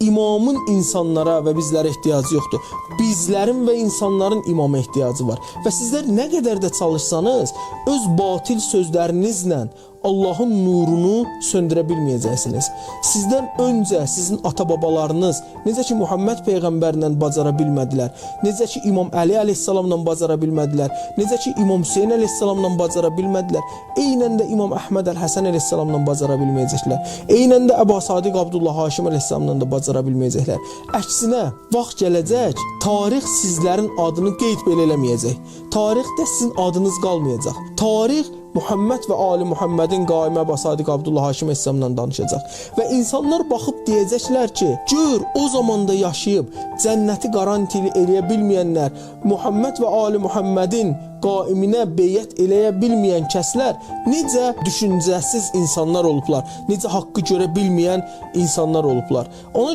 İmamın insanlara və bizlərə ehtiyacı yoxdur. Bizlərin və insanların imama ehtiyacı var. Və sizlər nə qədər də çalışsanız, öz batil sözlərinizlə Allahın nurunu söndürə bilməyəcəksiniz. Sizdən öncə sizin ata-babalarınız necə ki Muhammed Peyğəmbərlə bacara bilmədilər, necə ki İmam Əli əleyhissalamla bacara bilmədilər, necə ki İmam Hüseyin əleyhissalamla bacara bilmədilər, eynən də İmam Əhməd əl-Həsən əleyhissalamla bacara bilməyəcəklər, eynən də Əbu Sadiq Abdullah Haşim əleyhissalamla da bacara bilməyəcəklər. Əksinə, vaxt gələcək, tarix sizlərin adını qeyd belə eləməyəcək. Tarixdə sizin adınız qalmayacaq. Tarix Muhammed və Ali Muhammedin qaimi Əbu Sadiq Abdullah Haşim əleyhissalamla danışacaq. Və insanlar baxıb deyəcəklər ki, gör o zamanda yaşayıb cənnəti qarantili eləyə bilməyənlər, Muhammed və Ali Muhammedin qaiminə beyət eləyə bilməyən kəslər necə düşüncəsiz insanlar olublar, necə haqqı görə bilməyən insanlar olublar. Ona görə